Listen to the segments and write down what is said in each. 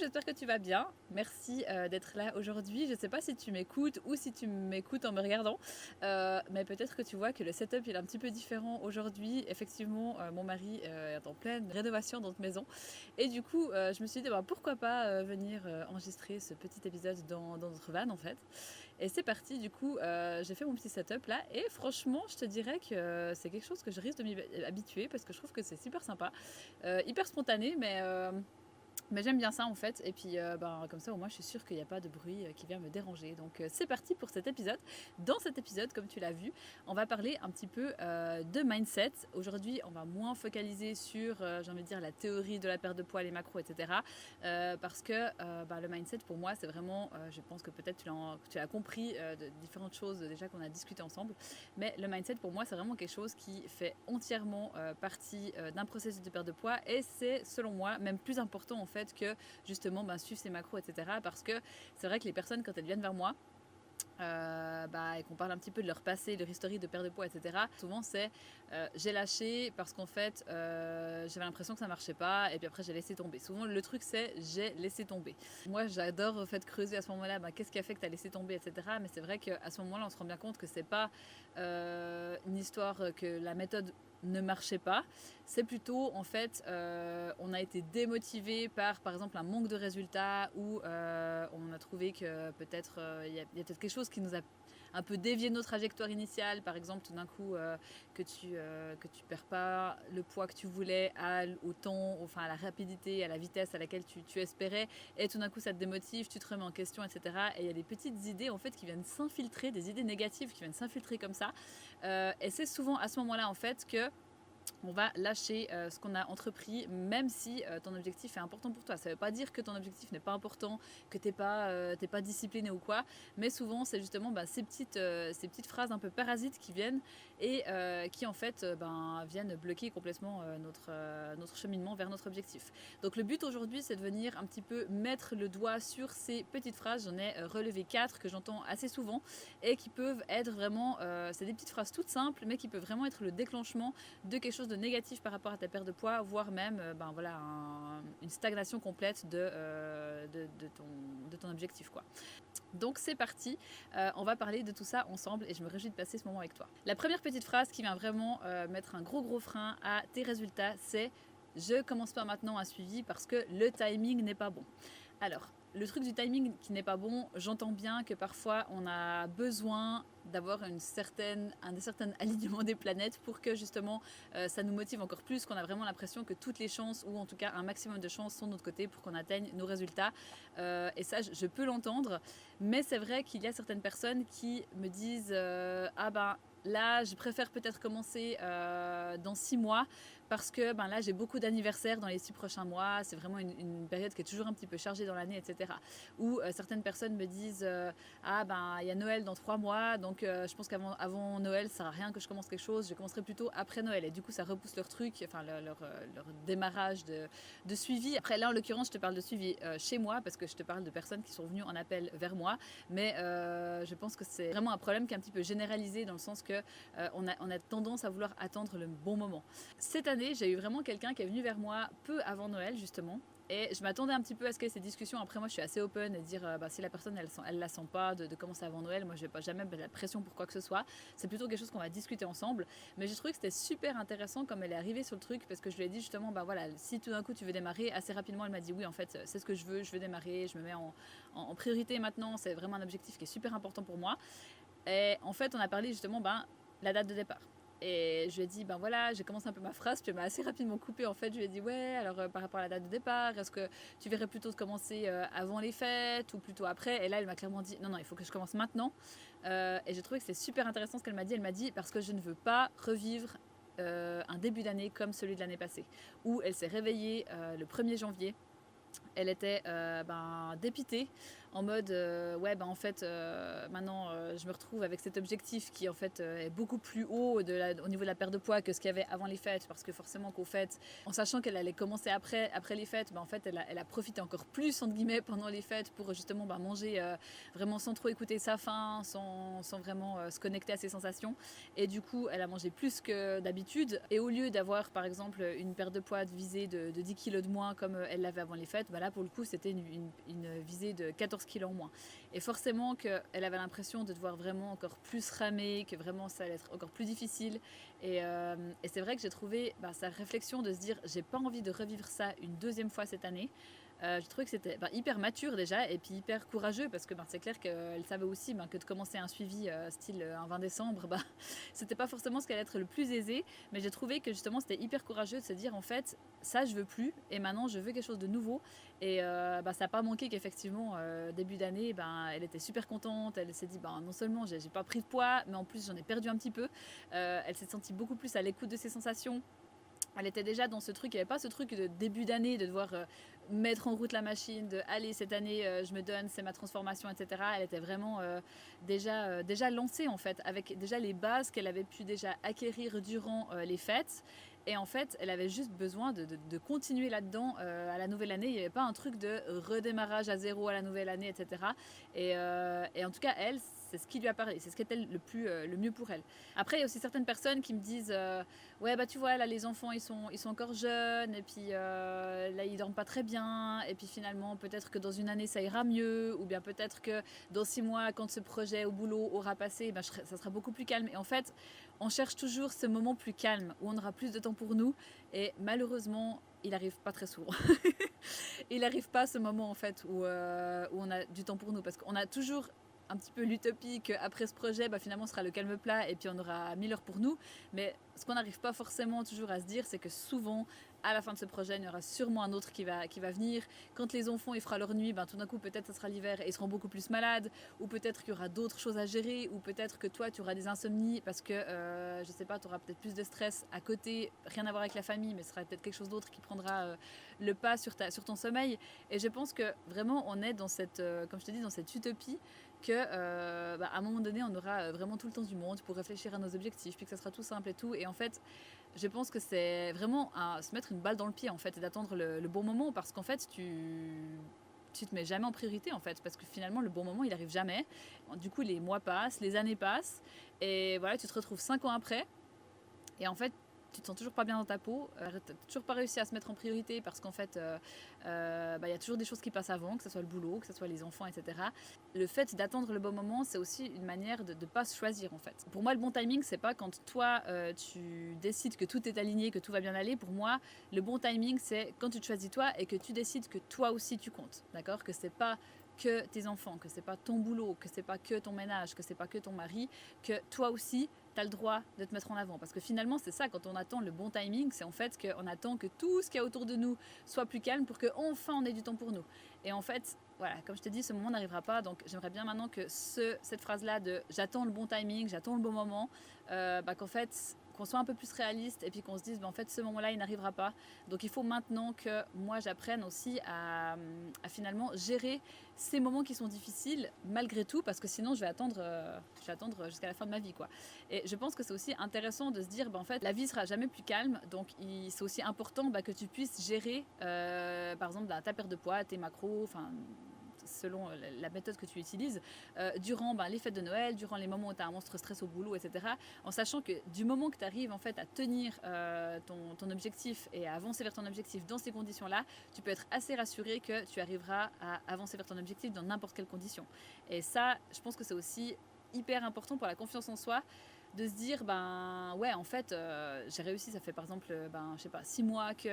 j'espère que tu vas bien. Merci d'être là aujourd'hui. Je ne sais pas si tu m'écoutes ou si tu m'écoutes en me regardant, mais peut-être que tu vois que le setup il est un petit peu différent aujourd'hui. Effectivement, mon mari est en pleine rénovation dans notre maison et du coup, je me suis dit bah, pourquoi pas venir enregistrer ce petit épisode dans notre van en fait. Et c'est parti, du coup, j'ai fait mon petit setup là et franchement, je te dirais que c'est quelque chose que je risque de m'y habituer parce que je trouve que c'est super sympa, hyper spontané, mais j'aime bien ça en fait, et puis comme ça au moins je suis sûre qu'il n'y a pas de bruit qui vient me déranger. Donc c'est parti pour cet épisode. Dans cet épisode, comme tu l'as vu, on va parler un petit peu de mindset. Aujourd'hui on va moins focaliser sur, j'ai envie de dire, la théorie de la perte de poids, les macros, etc. Parce que le mindset pour moi c'est vraiment, je pense que peut-être tu l'as compris de différentes choses déjà qu'on a discuté ensemble, mais le mindset pour moi c'est vraiment quelque chose qui fait entièrement partie d'un processus de perte de poids, et c'est selon moi même plus important en fait que justement suivre ses macros, etc. Parce que c'est vrai que les personnes, quand elles viennent vers moi et qu'on parle un petit peu de leur passé, de leur historique de perte de poids, etc. Souvent c'est j'ai lâché parce qu'en fait j'avais l'impression que ça marchait pas et puis après j'ai laissé tomber. Souvent le truc c'est j'ai laissé tomber. Moi j'adore en fait creuser à ce moment-là qu'est-ce qui a fait que tu as laissé tomber, etc. Mais c'est vrai qu'à ce moment-là on se rend bien compte que c'est pas une histoire que la méthode ne marchait pas, c'est plutôt en fait on a été démotivé par exemple un manque de résultats, ou on a trouvé que peut-être il y a peut-être quelque chose qui nous a un peu dévié nos trajectoires initiales, par exemple tout d'un coup que tu perds pas le poids que tu voulais au temps, enfin à la rapidité, à la vitesse à laquelle tu espérais, et tout d'un coup ça te démotive, tu te remets en question, etc. Et il y a des petites idées en fait qui viennent s'infiltrer, des idées négatives qui viennent s'infiltrer comme ça, et c'est souvent à ce moment-là en fait que on va lâcher ce qu'on a entrepris, même si ton objectif est important pour toi. Ça ne veut pas dire que ton objectif n'est pas important, que tu n'es pas discipliné ou quoi, mais souvent c'est justement ces petites phrases un peu parasites qui viennent et qui en fait viennent bloquer complètement notre cheminement vers notre objectif. Donc le but aujourd'hui c'est de venir un petit peu mettre le doigt sur ces petites phrases. J'en ai relevé 4 que j'entends assez souvent et qui peuvent être vraiment, c'est des petites phrases toutes simples mais qui peuvent vraiment être le déclenchement de quelque chose de négatif par rapport à ta perte de poids, voire même une stagnation complète de ton objectif, quoi. Donc c'est parti, on va parler de tout ça ensemble et je me réjouis de passer ce moment avec toi. La première petite phrase qui vient vraiment mettre un gros frein à tes résultats, c'est « je commence pas maintenant un suivi parce que le timing n'est pas bon ». Alors, le truc du timing qui n'est pas bon, j'entends bien que parfois on a besoin d'avoir un certain alignement des planètes pour que justement ça nous motive encore plus, qu'on a vraiment l'impression que toutes les chances, ou en tout cas un maximum de chances, sont de notre côté pour qu'on atteigne nos résultats. Et ça, je peux l'entendre, mais c'est vrai qu'il y a certaines personnes qui me disent là, je préfère peut-être commencer dans 6 mois parce que là, j'ai beaucoup d'anniversaires dans les 6 prochains mois. C'est vraiment une période qui est toujours un petit peu chargée dans l'année, etc. Ou certaines personnes me disent il y a Noël dans 3 mois, donc je pense qu'avant Noël, ça sert à rien que je commence quelque chose. Je commencerai plutôt après Noël. Et du coup, ça repousse leur truc, enfin leur démarrage de suivi. Après, là, en l'occurrence, je te parle de suivi chez moi parce que je te parle de personnes qui sont venues en appel vers moi. Mais je pense que c'est vraiment un problème qui est un petit peu généralisé dans le sens que on a tendance à vouloir attendre le bon moment. Cette année, j'ai eu vraiment quelqu'un qui est venu vers moi peu avant Noël, justement. Et je m'attendais un petit peu à ce qu'il y ait ces discussions. Après, moi, je suis assez open et dire si la personne, elle la sent pas de commencer avant Noël, moi, je vais pas jamais mettre la pression pour quoi que ce soit. C'est plutôt quelque chose qu'on va discuter ensemble. Mais j'ai trouvé que c'était super intéressant comme elle est arrivée sur le truc, parce que je lui ai dit justement, si tout d'un coup tu veux démarrer, assez rapidement, elle m'a dit oui, en fait, c'est ce que je veux démarrer, je me mets en priorité maintenant. C'est vraiment un objectif qui est super important pour moi. Et en fait, on a parlé justement la date de départ. Et je lui ai dit, j'ai commencé un peu ma phrase, puis elle m'a assez rapidement coupé. En fait, je lui ai dit, ouais, alors par rapport à la date de départ, est-ce que tu verrais plutôt de commencer avant les fêtes ou plutôt après? Et là, elle m'a clairement dit, non, il faut que je commence maintenant. Et j'ai trouvé que c'est super intéressant ce qu'elle m'a dit. Elle m'a dit, parce que je ne veux pas revivre un début d'année comme celui de l'année passée, où elle s'est réveillée le 1er janvier. Elle était dépitée, en mode en fait maintenant je me retrouve avec cet objectif qui en fait est beaucoup plus haut au niveau de la perte de poids que ce qu'il y avait avant les fêtes, parce que forcément qu'au fait, en sachant qu'elle allait commencer après les fêtes, en fait elle a profité encore plus entre guillemets pendant les fêtes pour justement manger vraiment sans trop écouter sa faim, sans vraiment se connecter à ses sensations, et du coup elle a mangé plus que d'habitude, et au lieu d'avoir par exemple une perte de poids visée de 10 kilos de moins comme elle l'avait avant les fêtes, fait, bah là pour le coup, c'était une visée de 14 kilos en moins. Et forcément qu'elle avait l'impression de devoir vraiment encore plus ramer, que vraiment ça allait être encore plus difficile. Et c'est vrai que j'ai trouvé sa réflexion de se dire, j'ai pas envie de revivre ça une deuxième fois cette année. J'ai trouvé que c'était hyper mature déjà et puis hyper courageux parce que c'est clair qu'elle savait aussi que de commencer un suivi style un 20 décembre, c'était pas forcément ce qui allait être le plus aisé, mais j'ai trouvé que justement c'était hyper courageux de se dire en fait ça je veux plus et maintenant je veux quelque chose de nouveau. Et ça n'a pas manqué qu'effectivement début d'année elle était super contente, elle s'est dit non seulement j'ai pas pris de poids mais en plus j'en ai perdu un petit peu. Elle s'est sentie beaucoup plus à l'écoute de ses sensations. Elle était déjà dans ce truc, il n'y avait pas ce truc de début d'année de devoir mettre en route la machine, de allez cette année je me donne, c'est ma transformation, etc. Elle était vraiment déjà lancée en fait, avec déjà les bases qu'elle avait pu déjà acquérir durant les fêtes. Et en fait, elle avait juste besoin de continuer là-dedans à la nouvelle année. Il n'y avait pas un truc de redémarrage à zéro à la nouvelle année, etc. Et en tout cas, elle, c'est ce qui lui a parlé, c'est ce qui était le mieux pour elle. Après, il y a aussi certaines personnes qui me disent ouais, tu vois, là, les enfants, ils sont encore jeunes, et puis là, ils dorment pas très bien, et puis finalement, peut-être que dans une année, ça ira mieux, ou bien peut-être que dans 6 mois, quand ce projet au boulot aura passé, ça sera beaucoup plus calme. Et en fait, on cherche toujours ce moment plus calme, où on aura plus de temps pour nous, et malheureusement, il n'arrive pas très souvent. Il n'arrive pas ce moment, en fait, où on a du temps pour nous, parce qu'on a toujours un petit peu l'utopie qu'après ce projet, finalement, ce sera le calme plat et puis on aura 1000 heures pour nous. Mais ce qu'on n'arrive pas forcément toujours à se dire, c'est que souvent, à la fin de ce projet, il y aura sûrement un autre qui va venir. Quand les enfants, ils feront leur nuit, tout d'un coup, peut-être ça sera l'hiver et ils seront beaucoup plus malades. Ou peut-être qu'il y aura d'autres choses à gérer. Ou peut-être que toi, tu auras des insomnies parce que, je sais pas, tu auras peut-être plus de stress à côté. Rien à voir avec la famille, mais ce sera peut-être quelque chose d'autre qui prendra le pas sur ton sommeil. Et je pense que vraiment, on est dans cette, comme je te dis, dans cette utopie que à un moment donné on aura vraiment tout le temps du monde pour réfléchir à nos objectifs puis que ça sera tout simple et tout. Et en fait je pense que c'est vraiment à se mettre une balle dans le pied en fait et d'attendre le bon moment, parce qu'en fait tu te mets jamais en priorité en fait, parce que finalement le bon moment il arrive jamais. Du coup les mois passent, les années passent et voilà, tu te retrouves 5 ans après et en fait tu te sens toujours pas bien dans ta peau, t'as toujours pas réussi à se mettre en priorité parce qu'en fait y a toujours des choses qui passent avant, que ce soit le boulot, que ce soit les enfants, etc. Le fait d'attendre le bon moment, c'est aussi une manière de ne pas se choisir en fait. Pour moi, le bon timing, c'est pas quand toi tu décides que tout est aligné, que tout va bien aller. Pour moi, le bon timing, c'est quand tu te choisis toi et que tu décides que toi aussi tu comptes, d'accord, que c'est pas que tes enfants, que c'est pas ton boulot, que c'est pas que ton ménage, que c'est pas que ton mari, que toi aussi tu as le droit de te mettre en avant. Parce que finalement, c'est ça, quand on attend le bon timing, c'est en fait qu'on attend que tout ce qu'il y a autour de nous soit plus calme pour qu'enfin on ait du temps pour nous. Et en fait, voilà, comme je te dis, ce moment n'arrivera pas. Donc j'aimerais bien maintenant que cette phrase-là de j'attends le bon timing, j'attends le bon moment, qu'en fait, qu'on soit un peu plus réaliste et puis qu'on se dise en fait ce moment-là il n'arrivera pas. Donc il faut maintenant que moi j'apprenne aussi à finalement gérer ces moments qui sont difficiles malgré tout, parce que sinon je vais attendre jusqu'à la fin de ma vie quoi. Et je pense que c'est aussi intéressant de se dire en fait la vie sera jamais plus calme, donc c'est aussi important que tu puisses gérer par exemple ta perte de poids, tes macros, enfin selon la méthode que tu utilises, durant les fêtes de Noël, durant les moments où tu as un monstre stress au boulot, etc. En sachant que du moment que tu arrives en fait à tenir ton objectif et à avancer vers ton objectif dans ces conditions-là, tu peux être assez rassuré que tu arriveras à avancer vers ton objectif dans n'importe quelle condition. Et ça, je pense que c'est aussi hyper important pour la confiance en soi, de se dire ouais en fait j'ai réussi, ça fait par exemple je sais pas 6 mois que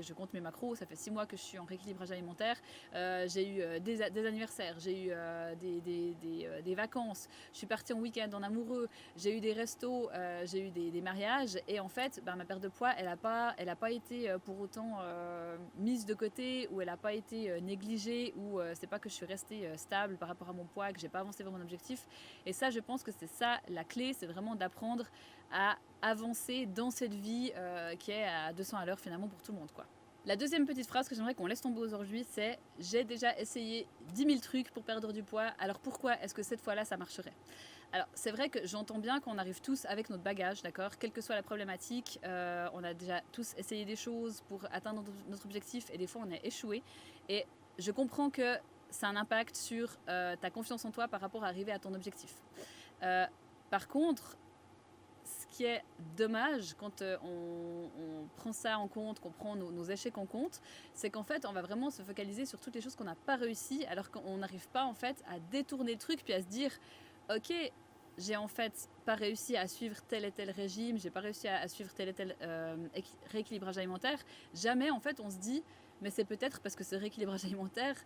je compte mes macros, ça fait 6 mois que je suis en rééquilibrage alimentaire, j'ai eu des anniversaires, j'ai eu des vacances, je suis partie en week-end en amoureux, j'ai eu des restos, j'ai eu des mariages, et en fait ma perte de poids elle a pas été pour autant mise de côté, ou elle a pas été négligée, ou c'est pas que je suis restée stable par rapport à mon poids, que j'ai pas avancé vers mon objectif. Et ça, je pense que c'est ça la clé, c'est vraiment d'apprendre à avancer dans cette vie qui est à 200 à l'heure finalement pour tout le monde quoi. La deuxième petite phrase que j'aimerais qu'on laisse tomber aujourd'hui, c'est « J'ai déjà essayé 10 000 trucs pour perdre du poids, alors pourquoi est-ce que cette fois-là ça marcherait ?» Alors c'est vrai que j'entends bien qu'on arrive tous avec notre bagage, d'accord, quelle que soit la problématique, on a déjà tous essayé des choses pour atteindre notre objectif et des fois on a échoué, et je comprends que ça a un impact sur ta confiance en toi par rapport à arriver à ton objectif. Par contre, ce qui est dommage quand on prend ça en compte, qu'on prend nos échecs en compte, c'est qu'en fait, on va vraiment se focaliser sur toutes les choses qu'on n'a pas réussi, alors qu'on n'arrive pas en fait à détourner le truc, puis à se dire, ok, j'ai en fait pas réussi à suivre tel et tel régime, j'ai pas réussi à suivre tel et tel rééquilibrage alimentaire. Jamais en fait on se dit, mais c'est peut-être parce que ce rééquilibrage alimentaire,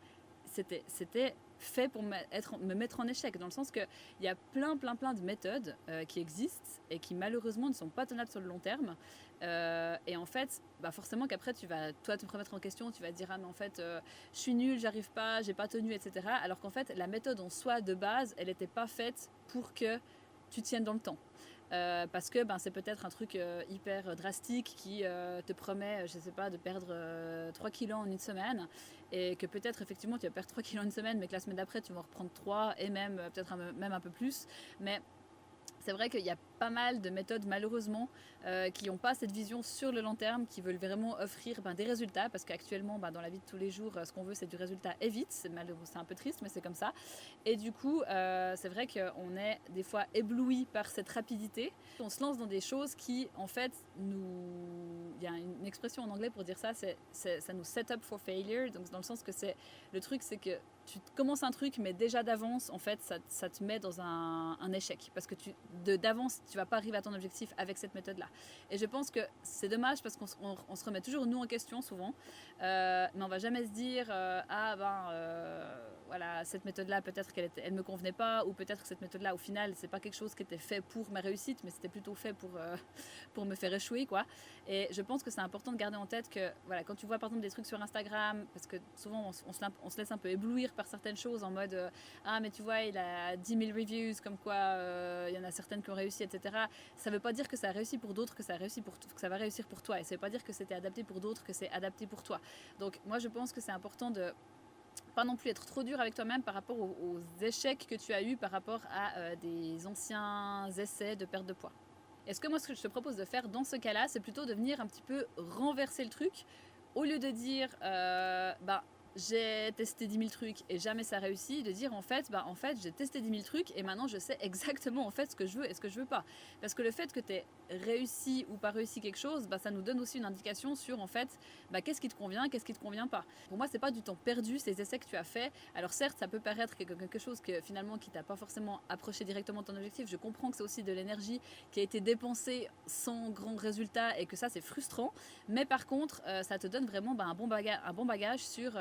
c'était fait pour me mettre en échec, dans le sens qu'il y a plein de méthodes qui existent et qui malheureusement ne sont pas tenables sur le long terme. Et en fait, forcément qu'après tu vas toi te remettre en question, tu vas te dire ah mais en fait je suis nulle, j'arrive pas, j'ai pas tenu, etc. Alors qu'en fait la méthode en soi de base, elle n'était pas faite pour que tu tiennes dans le temps. Parce que c'est peut-être un truc hyper drastique qui te promet, je sais pas, de perdre 3 kilos en une semaine, et que peut-être effectivement tu vas perdre 3 kilos en une semaine, mais que la semaine d'après tu vas en reprendre 3 et même peut-être même un peu plus. Mais c'est vrai qu'il y a pas mal de méthodes malheureusement qui n'ont pas cette vision sur le long terme, qui veulent vraiment offrir des résultats, parce qu'actuellement dans la vie de tous les jours, ce qu'on veut c'est du résultat et vite, c'est un peu triste mais c'est comme ça. Et du coup c'est vrai qu'on est des fois ébloui par cette rapidité, on se lance dans des choses qui en fait il y a une expression en anglais pour dire ça, ça nous set up for failure, donc dans le sens que le truc c'est que tu commences un truc mais déjà d'avance en fait ça te met dans un échec, parce que d'avance tu vas pas arriver à ton objectif avec cette méthode là. Et je pense que c'est dommage parce qu'on se remet toujours nous en question souvent, mais on va jamais se dire voilà, cette méthode là peut-être elle me convenait pas, ou peut-être que cette méthode là au final c'est pas quelque chose qui était fait pour ma réussite, mais c'était plutôt fait pour me faire échouer quoi. Et je pense que c'est important de garder en tête que voilà, quand tu vois par exemple des trucs sur Instagram, parce que souvent on se laisse un peu éblouir par certaines choses en mode ah mais tu vois il a 10 000 reviews comme quoi il y en a certaines qui ont réussi, etc. Ça veut pas dire que ça a réussi pour d'autres que ça va réussir pour toi, et ça veut pas dire que c'était adapté pour d'autres que c'est adapté pour toi. Donc moi je pense que c'est important de pas non plus être trop dur avec toi-même par rapport aux échecs que tu as eu par rapport à des anciens essais de perte de poids. Est-ce que moi ce que je te propose de faire dans ce cas-là, c'est plutôt de venir un petit peu renverser le truc, au lieu de dire j'ai testé 10 000 trucs et jamais ça réussit, de dire en fait j'ai testé 10 000 trucs et maintenant je sais exactement en fait ce que je veux et ce que je veux pas. Parce que le fait que tu aies réussi ou pas réussi quelque chose, ça nous donne aussi une indication sur en fait qu'est-ce qui te convient, qu'est-ce qui te convient pas. Pour moi c'est pas du temps perdu ces essais que tu as fait. Alors certes ça peut paraître quelque chose que finalement qui t'a pas forcément approché directement de ton objectif, je comprends que c'est aussi de l'énergie qui a été dépensée sans grand résultat et que ça c'est frustrant, mais par contre ça te donne vraiment un bon bagage sur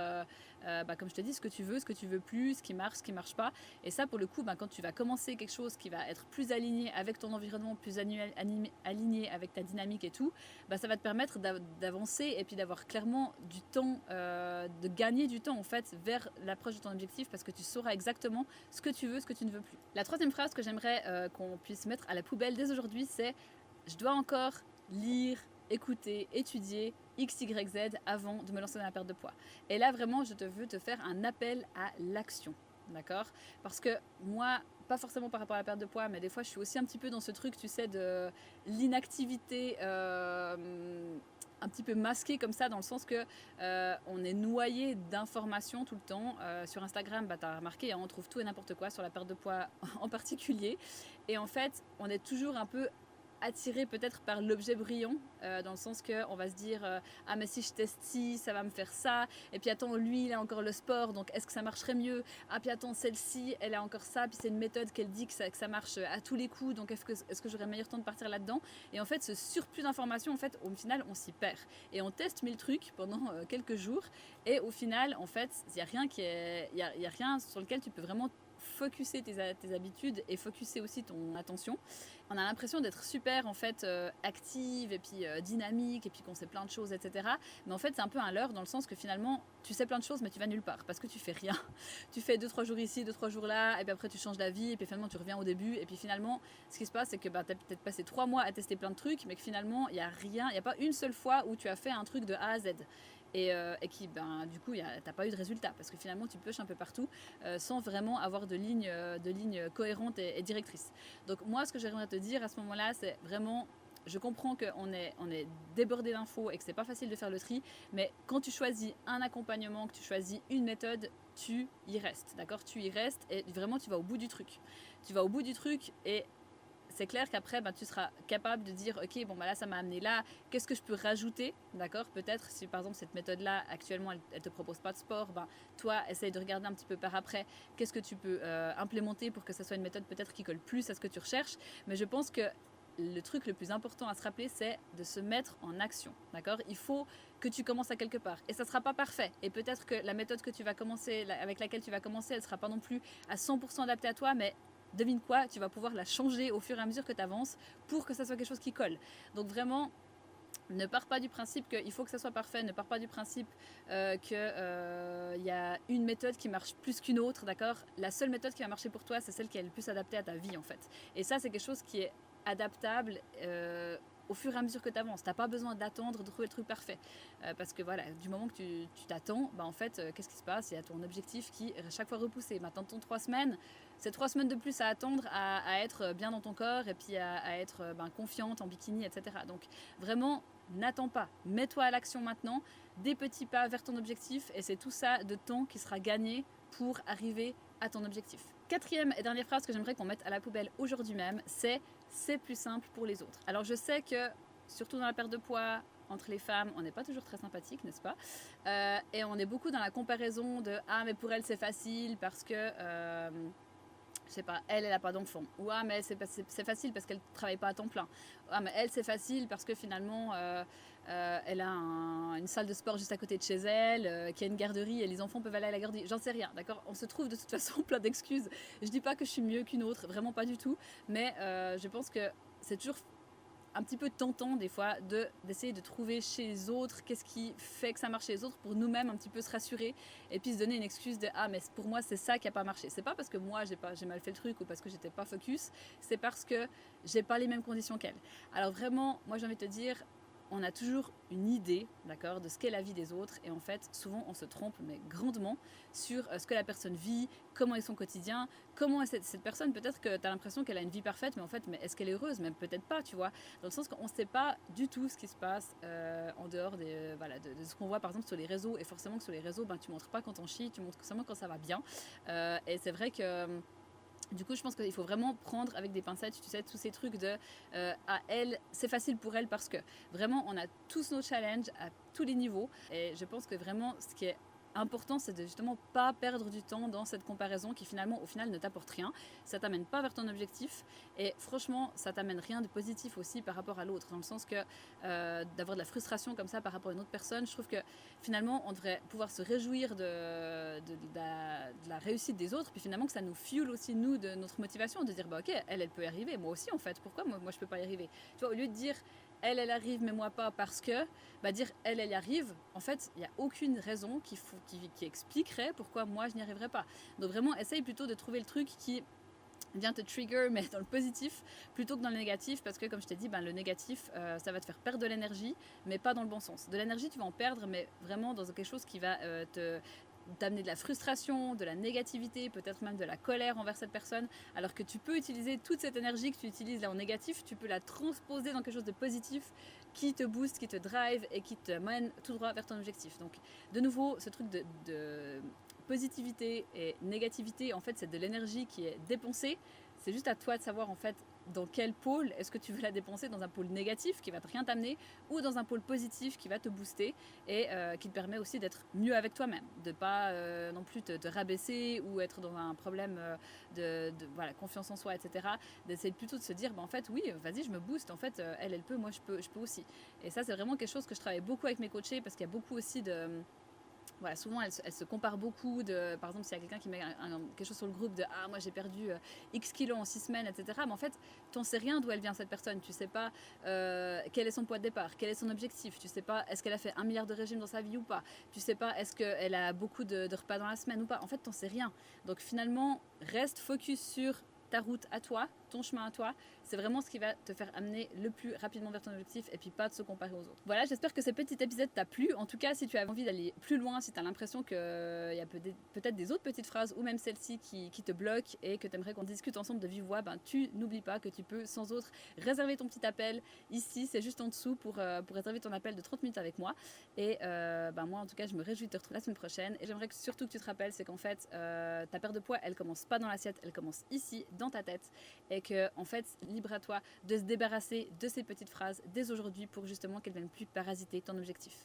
comme je te dis, ce que tu veux plus, ce qui marche pas. Et ça pour le coup quand tu vas commencer quelque chose qui va être plus aligné avec ton environnement, plus aligné avec ta dynamique et tout, ça va te permettre d'avancer et puis d'avoir clairement du temps, de gagner du temps en fait vers l'approche de ton objectif, parce que tu sauras exactement ce que tu veux, ce que tu ne veux plus. La troisième phrase que j'aimerais qu'on puisse mettre à la poubelle dès aujourd'hui, c'est je dois encore lire, écouter, étudier X, Y, Z avant de me lancer dans la perte de poids. Et là vraiment je veux te faire un appel à l'action, d'accord? Parce que moi, pas forcément par rapport à la perte de poids, mais des fois je suis aussi un petit peu dans ce truc, tu sais, de l'inactivité un petit peu masquée comme ça, dans le sens que on est noyé d'informations tout le temps. Sur Instagram, tu as remarqué, on trouve tout et n'importe quoi sur la perte de poids en particulier. Et en fait, on est toujours un peu attiré peut-être par l'objet brillant, dans le sens qu'on va se dire ah mais si je teste ci, ça va me faire ça, et puis attends, lui il a encore le sport, donc est-ce que ça marcherait mieux, ah puis attends, celle-ci elle a encore ça, puis c'est une méthode qu'elle dit que ça marche à tous les coups, donc est-ce que j'aurais meilleur temps de partir là-dedans. Et en fait ce surplus d'informations, en fait au final on s'y perd, et on teste 1000 trucs pendant quelques jours, et au final en fait il y a rien sur lequel tu peux vraiment focuser tes habitudes et focuser aussi ton attention. On a l'impression d'être super en fait active et puis dynamique, et puis qu'on sait plein de choses, etc. Mais en fait c'est un peu un leurre, dans le sens que finalement tu sais plein de choses mais tu vas nulle part parce que tu fais rien. Tu fais 2-3 jours ici, 2-3 jours là, et puis après tu changes d'avis, et puis finalement tu reviens au début, et puis finalement ce qui se passe c'est que tu as peut-être passé 3 mois à tester plein de trucs, mais que finalement il n'y a rien, il n'y a pas une seule fois où tu as fait un truc de A à Z. Et qui du coup t'as pas eu de résultat, parce que finalement tu pioches un peu partout sans vraiment avoir de ligne cohérente et directrice. Donc moi ce que j'aimerais te dire à ce moment là, c'est vraiment, je comprends qu'on est débordé d'infos et que c'est pas facile de faire le tri, mais quand tu choisis un accompagnement, que tu choisis une méthode, tu y restes, d'accord? Tu y restes et vraiment tu vas au bout du truc. Tu vas au bout du truc, et c'est clair qu'après, tu seras capable de dire, ok, bon, là, ça m'a amené là, qu'est-ce que je peux rajouter, d'accord? Peut-être, si par exemple, cette méthode-là, actuellement, elle ne te propose pas de sport, toi, essaye de regarder un petit peu par après, qu'est-ce que tu peux implémenter pour que ça soit une méthode peut-être qui colle plus à ce que tu recherches. Mais je pense que le truc le plus important à se rappeler, c'est de se mettre en action, d'accord? Il faut que tu commences à quelque part. Et ça ne sera pas parfait. Et peut-être que la méthode que tu vas commencer, avec laquelle tu vas commencer, elle ne sera pas non plus à 100% adaptée à toi, mais devine quoi, tu vas pouvoir la changer au fur et à mesure que tu avances pour que ça soit quelque chose qui colle. Donc vraiment, ne pars pas du principe qu'il faut que ça soit parfait, ne pars pas du principe qu'il y a une méthode qui marche plus qu'une autre, d'accord? La seule méthode qui va marcher pour toi, c'est celle qui est le plus adaptée à ta vie, en fait. Et ça, c'est quelque chose qui est adaptable au fur et à mesure que tu avances. Tu n'as pas besoin d'attendre de trouver le truc parfait. Parce que voilà, du moment que tu t'attends, en fait, qu'est-ce qui se passe? Il y a ton objectif qui est chaque fois repoussé. Maintenant, ton 3 semaines, c'est 3 semaines de plus à attendre à être bien dans ton corps et puis à être confiante en bikini, etc. Donc vraiment, n'attends pas. Mets-toi à l'action maintenant, des petits pas vers ton objectif et c'est tout ça de temps qui sera gagné pour arriver à ton objectif. Quatrième et dernière phrase que j'aimerais qu'on mette à la poubelle aujourd'hui même, c'est plus simple pour les autres. Alors je sais que, surtout dans la perte de poids, entre les femmes, on n'est pas toujours très sympathique, n'est-ce pas? Et on est beaucoup dans la comparaison de « Ah, mais pour elle, c'est facile parce que... je sais pas, elle a pas d'enfant. Ou ah, mais c'est facile parce qu'elle travaille pas à temps plein. Ah, mais elle, c'est facile parce que finalement, elle a une salle de sport juste à côté de chez elle, qui a une garderie et les enfants peuvent aller à la garderie. J'en sais rien, d'accord? On se trouve de toute façon plein d'excuses. Je dis pas que je suis mieux qu'une autre, vraiment pas du tout. Mais je pense que c'est toujours un petit peu tentant des fois d'essayer de trouver chez les autres qu'est-ce qui fait que ça marche chez les autres pour nous-mêmes un petit peu se rassurer et puis se donner une excuse de ah mais pour moi c'est ça qui a pas marché. C'est pas parce que moi j'ai mal fait le truc ou parce que j'étais pas focus, c'est parce que j'ai pas les mêmes conditions qu'elle. Alors vraiment, moi j'ai envie de te dire, on a toujours une idée, d'accord, de ce qu'est la vie des autres et en fait souvent on se trompe mais grandement sur ce que la personne vit, comment est son quotidien, comment est cette personne. Peut-être que tu as l'impression qu'elle a une vie parfaite mais en fait est-ce qu'elle est heureuse? Même peut-être pas, tu vois, dans le sens qu'on ne sait pas du tout ce qui se passe en dehors de ce qu'on voit par exemple sur les réseaux. Et forcément que sur les réseaux tu montres pas quand on chie, tu montres seulement quand ça va bien. Et c'est vrai que du coup, je pense qu'il faut vraiment prendre avec des pincettes, tu sais, tous ces trucs de à elle, c'est facile pour elle parce que vraiment, on a tous nos challenges à tous les niveaux. Et je pense que vraiment, ce qui est important, c'est de justement pas perdre du temps dans cette comparaison qui finalement, au final, ne t'apporte rien. Ça t'amène pas vers ton objectif. Et franchement, ça t'amène rien de positif aussi par rapport à l'autre. Dans le sens que d'avoir de la frustration comme ça par rapport à une autre personne, je trouve que finalement, on devrait pouvoir se réjouir de la réussite des autres. Puis finalement, que ça nous fuel aussi, nous, de notre motivation. De dire, ok, elle peut y arriver. Moi aussi, en fait. Pourquoi moi je peux pas y arriver? Tu vois, au lieu de dire elle arrive mais moi pas parce que, dire elle y arrive, en fait il n'y a aucune raison qui expliquerait pourquoi moi je n'y arriverais pas. Donc vraiment essaye plutôt de trouver le truc qui vient te trigger mais dans le positif plutôt que dans le négatif, parce que comme je t'ai dit, le négatif ça va te faire perdre de l'énergie mais pas dans le bon sens. De l'énergie tu vas en perdre mais vraiment dans quelque chose qui va t'amener de la frustration, de la négativité, peut-être même de la colère envers cette personne, alors que tu peux utiliser toute cette énergie que tu utilises là en négatif, tu peux la transposer dans quelque chose de positif qui te booste, qui te drive et qui te mène tout droit vers ton objectif. Donc de nouveau, ce truc de positivité et négativité, en fait c'est de l'énergie qui est dépensée. C'est juste à toi de savoir en fait dans quel pôle est-ce que tu veux la dépenser, dans un pôle négatif qui va rien t'amener ou dans un pôle positif qui va te booster et qui te permet aussi d'être mieux avec toi-même, de pas non plus te rabaisser ou être dans un problème de confiance en soi, etc. D'essayer plutôt de se dire en fait oui, vas-y, je me booste, en fait elle peut, moi je peux aussi. Et ça c'est vraiment quelque chose que je travaille beaucoup avec mes coachés, parce qu'il y a beaucoup aussi de... Voilà, souvent elle se compare beaucoup par exemple s'il y a quelqu'un qui met quelque chose sur le groupe de ah moi j'ai perdu X kilos en 6 semaines, etc. Mais en fait t'en sais rien d'où elle vient cette personne, tu sais pas quel est son poids de départ, quel est son objectif, tu sais pas est-ce qu'elle a fait 1 milliard de régimes dans sa vie ou pas, tu sais pas est-ce qu'elle a beaucoup de repas dans la semaine ou pas, en fait t'en sais rien. Donc finalement reste focus sur ta route à toi, ton chemin à toi, c'est vraiment ce qui va te faire amener le plus rapidement vers ton objectif et puis pas de se comparer aux autres. Voilà, j'espère que ce petit épisode t'a plu. En tout cas, si tu as envie d'aller plus loin, si tu as l'impression qu'il y a peut-être des autres petites phrases ou même celle-ci qui te bloquent et que tu aimerais qu'on discute ensemble de vive voix, tu n'oublies pas que tu peux sans autre réserver ton petit appel ici, c'est juste en dessous pour réserver ton appel de 30 minutes avec moi. Et moi en tout cas, je me réjouis de te retrouver la semaine prochaine et j'aimerais surtout que tu te rappelles, c'est qu'en fait ta perte de poids, elle commence pas dans l'assiette, elle commence ici, dans ta tête, et que, en fait, libre à toi de se débarrasser de ces petites phrases dès aujourd'hui pour justement qu'elles ne viennent plus parasiter ton objectif.